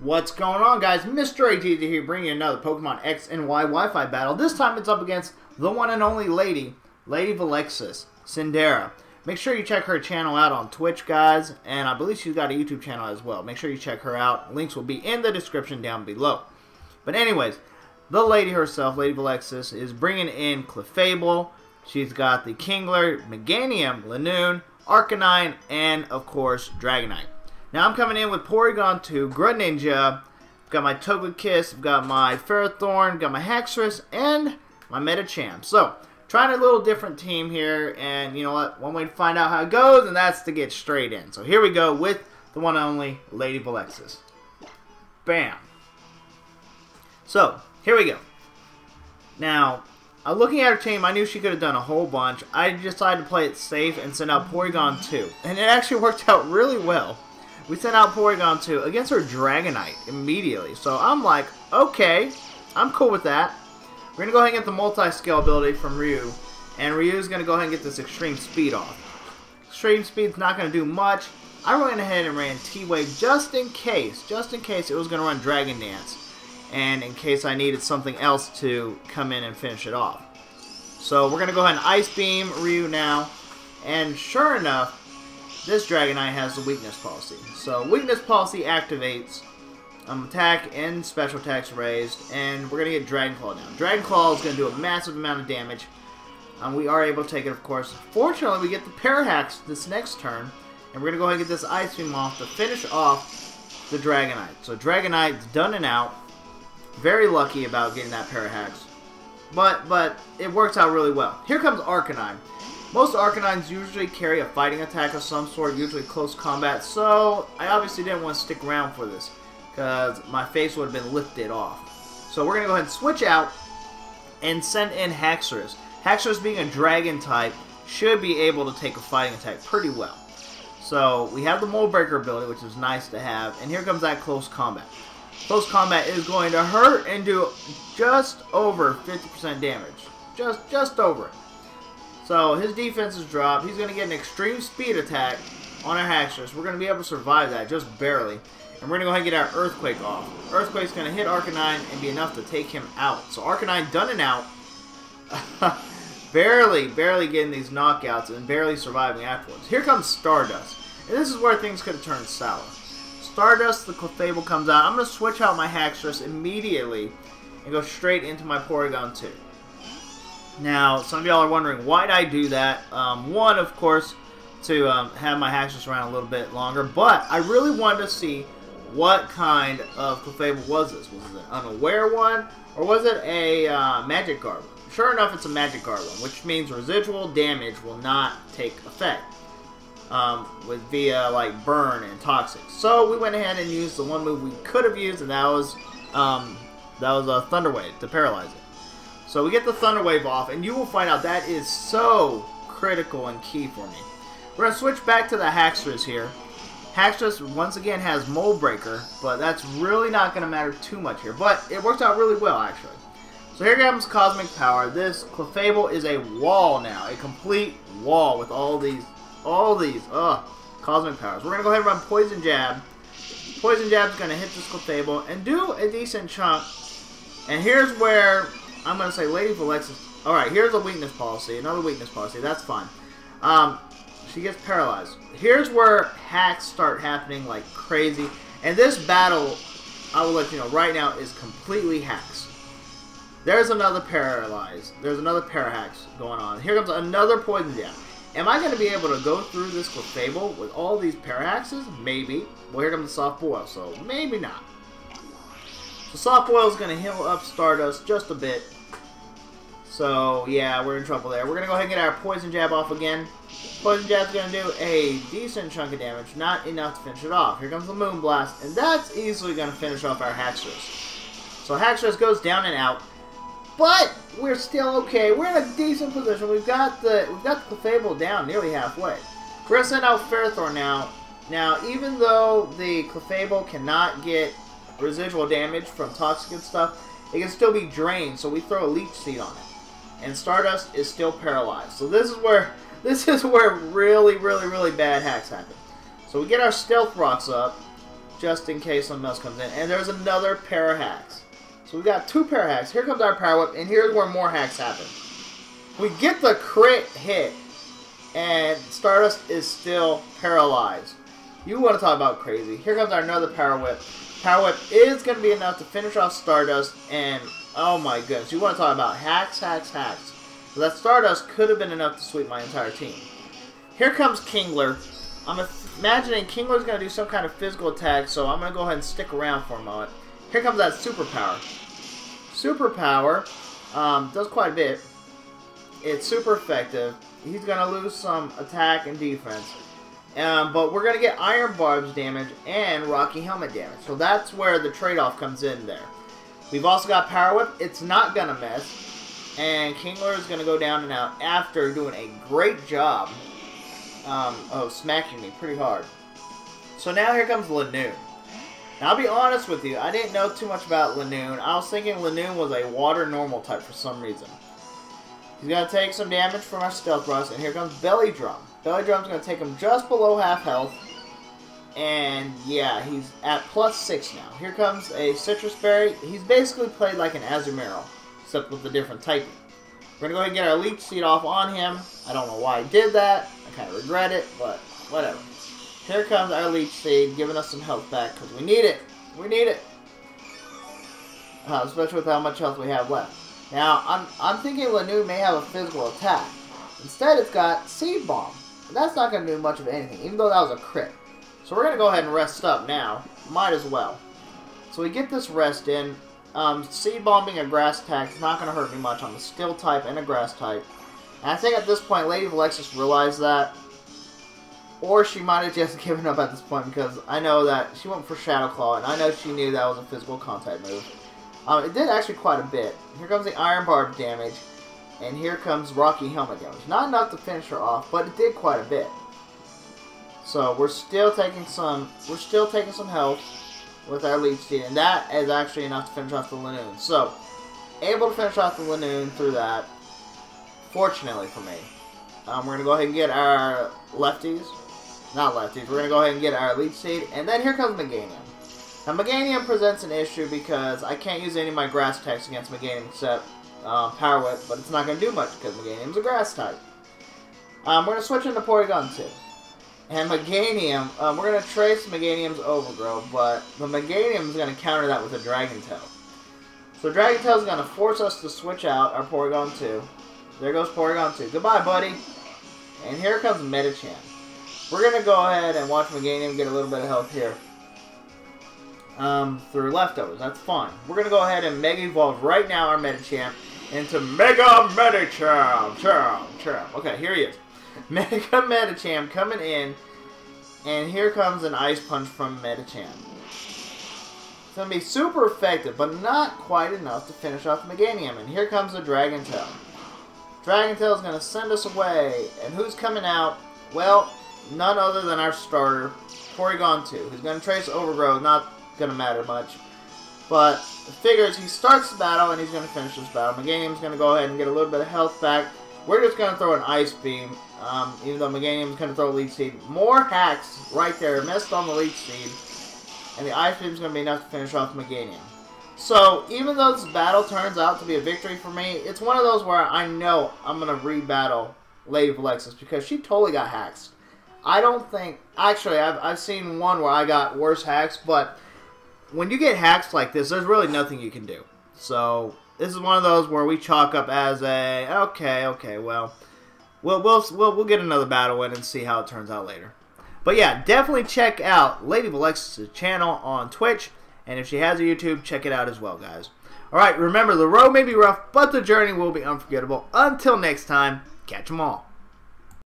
What's going on, guys? MrAGeezie here, bringing you another Pokemon X and Y Wi-Fi battle. This time it's up against the one and only LadyVelexis, Cindera. Make sure you check her channel out on Twitch, guys, and I believe she's got a YouTube channel as well. Make sure you check her out. Links will be in the description down below. But anyways, the lady herself, LadyVelexis, is bringing in Clefable. She's got the Kingler, Meganium, Lanoon, Arcanine, and of course Dragonite. Now I'm coming in with Porygon 2, Greninja, got my Togekiss, got my Ferrothorn, got my Haxorus, and my Medicham. So, trying a little different team here, and you know what? One way to find out how it goes, and that's to get straight in. So here we go with the one and only LadyVelexis. Bam. So, here we go. Now, looking at her team, I knew she could have done a whole bunch. I decided to play it safe and send out Porygon 2. And it actually worked out really well. We sent out Porygon 2 against her Dragonite immediately. So I'm like, okay, I'm cool with that. We're going to go ahead and get the multi-scale ability from Ryu. And Ryu's going to go ahead and get this extreme speed off. Extreme speed's not going to do much. I went ahead and ran T-Wave just in case it was going to run Dragon Dance. And in case I needed something else to come in and finish it off. So we're going to go ahead and Ice Beam Ryu now. And sure enough, this Dragonite has the weakness policy. So weakness policy activates, attack and special attacks raised, and we're going to get Dragon Claw now. Dragon Claw is going to do a massive amount of damage. We are able to take it, of course. Fortunately, we get the Parahax this next turn, and we're going to go ahead and get this Ice Beam off to finish off the Dragonite. So Dragonite's done and out. Very lucky about getting that Parahax. But it works out really well. Here comes Arcanine. Most Arcanines usually carry a fighting attack of some sort, usually close combat, so I obviously didn't want to stick around for this, because my face would have been lifted off. So we're going to go ahead and switch out and send in Haxorus. Haxorus, being a dragon type, should be able to take a fighting attack pretty well. So we have the Mold Breaker ability, which is nice to have, and here comes that close combat. Close combat is going to hurt and do just over 50% damage. Just over it. So his defense is dropped. He's going to get an extreme speed attack on our Haxorus. We're going to be able to survive that, just barely. And we're going to go ahead and get our Earthquake off. Earthquake's going to hit Arcanine and be enough to take him out. So Arcanine done and out. barely getting these knockouts and barely surviving afterwards. Here comes Stardust. And this is where things could have turned sour. Stardust, the Clefable comes out. I'm going to switch out my Haxorus immediately and go straight into my Porygon 2. Now, some of y'all are wondering, why did I do that? One, of course, to have my Haxorus around a little bit longer, but I really wanted to see what kind of Clefable was this. Was it an unaware one, or was it a Magic Guard one? Sure enough, it's a Magic Guard one, which means residual damage will not take effect via like Burn and Toxic. So we went ahead and used the one move we could have used, and that was a Thunder Wave to paralyze it. So we get the Thunder Wave off, and you will find out that is so critical and key for me. We're going to switch back to the Haxorus here. Haxorus, once again, has Mold Breaker, but that's really not going to matter too much here. But it worked out really well, actually. So here comes Cosmic Power. This Clefable is a wall now, a complete wall with all these Cosmic Powers. We're going to go ahead and run Poison Jab. Poison Jab's going to hit this Clefable and do a decent chunk. And here's where I'm going to say LadyVelexis. Alright, here's a weakness policy. Another weakness policy. That's fine. She gets paralyzed. Here's where hacks start happening like crazy. And this battle, I will let you know right now, is completely hacks. There's another paralyze. There's another Parahacks going on. Here comes another Poison Jab. Am I going to be able to go through this Clefable with all these Parahaxes? Maybe. Well, here comes the Soft Boil, so maybe not. So Soft Boil is going to heal up Stardust just a bit. So, yeah, we're in trouble there. We're going to go ahead and get our Poison Jab off again. Poison Jab's going to do a decent chunk of damage, not enough to finish it off. Here comes the Moonblast, and that's easily going to finish off our Haxorus. So Haxorus goes down and out, but we're still okay. We're in a decent position. We've got the Clefable down nearly halfway. We're going to send out Ferrothorn now. Now, even though the Clefable cannot get residual damage from Toxic and stuff, it can still be drained, so we throw a Leech Seed on it. And Stardust is still paralyzed. So this is where really bad hacks happen. So we get our Stealth Rocks up, just in case something else comes in. And there's another pair of hacks. So we got 2 pair of hacks. Here comes our power whip, and here's where more hacks happen. We get the crit hit, and Stardust is still paralyzed. You want to talk about crazy. Here comes our another power whip. Power whip is going to be enough to finish off Stardust, and oh my goodness, you want to talk about hacks, hacks, hacks. So that Stardust could have been enough to sweep my entire team. Here comes Kingler. I'm imagining Kingler's going to do some kind of physical attack, so I'm going to go ahead and stick around for a moment. Here comes that superpower. Superpower does quite a bit. It's super effective. He's going to lose some attack and defense. But we're going to get Iron Barbs damage and Rocky Helmet damage. So that's where the trade-off comes in there. We've also got Power Whip. It's not going to miss. And Kingler is going to go down and out after doing a great job of smacking me pretty hard. So now here comes Lanoon. Now I'll be honest with you, I didn't know too much about Lanoon. I was thinking Lanoon was a water normal type for some reason. He's going to take some damage from our Stealth Rust, and here comes Belly Drum. Belly Drum's going to take him just below half health. And yeah, he's at +6 now. Here comes a Citrus Berry. He's basically played like an Azumarill, except with a different typing. We're going to go ahead and get our Leech Seed off on him. I don't know why I did that. I kind of regret it, but whatever. Here comes our Leech Seed, giving us some health back, because we need it. We need it. Especially with how much health we have left. Now, I'm thinking Lanoon may have a physical attack. Instead, it's got Seed Bomb. And that's not going to do much of anything, even though that was a crit. So we're going to go ahead and rest up now. Might as well. So we get this rest in. Seed Bomb being a grass attack is not going to hurt me much. I'm a Steel type and a grass type. And I think at this point, LadyVelexis realized that. Or she might have just given up at this point, because I know that she went for Shadow Claw, and I know she knew that was a physical contact move. It did actually quite a bit. Here comes the Iron Barb damage, and here comes Rocky Helmet damage. Not enough to finish her off, but it did quite a bit. So we're still taking some health with our Leech Seed, and that is actually enough to finish off the Lanoon. So, able to finish off the Lanoon through that, fortunately for me. We're going to go ahead and get our lefties. Not lefties. We're going to go ahead and get our Leech Seed, and then here comes Meganium. Now, Meganium presents an issue because I can't use any of my grass attacks against Meganium except Power Whip, but it's not going to do much because Meganium's a grass type. We're going to switch into Porygon 2. And Meganium, we're going to trace Meganium's Overgrowth, but the Meganium is going to counter that with a Dragon Tail. So Dragon Tail is going to force us to switch out our Porygon 2. There goes Porygon 2. Goodbye, buddy. And here comes Medicham. We're going to go ahead and watch Meganium get a little bit of health here. Through leftovers. That's fine. We're going to go ahead and Mega Evolve right now our Medicham into Mega Medicham. Okay, here he is. Mega Medicham coming in. And here comes an Ice Punch from Medicham. It's going to be super effective, but not quite enough to finish off Meganium. And here comes the Dragon Tail. Dragon Tail is going to send us away. And who's coming out? Well, none other than our starter, Porygon 2. Who's going to trace Overgrowth. Not going to matter much. But it figures he starts the battle and he's going to finish this battle. Meganium's going to go ahead and get a little bit of health back. We're just going to throw an Ice Beam. Even though Meganium's going to throw a Leech Seed. More hacks right there. Missed on the Leech Seed. And the Ice Beam's going to be enough to finish off Meganium. So, even though this battle turns out to be a victory for me, it's one of those where I know I'm going to re-battle LadyVelexis because she totally got hacks. I don't think... Actually, I've seen one where I got worse hacks, but when you get hacks like this, there's really nothing you can do. So, this is one of those where we chalk up as a... Okay, well... We'll get another battle in and see how it turns out later. But yeah, definitely check out LadyVelexis' channel on Twitch. And if she has a YouTube, check it out as well, guys. Alright, remember, the road may be rough, but the journey will be unforgettable. Until next time, catch 'em all.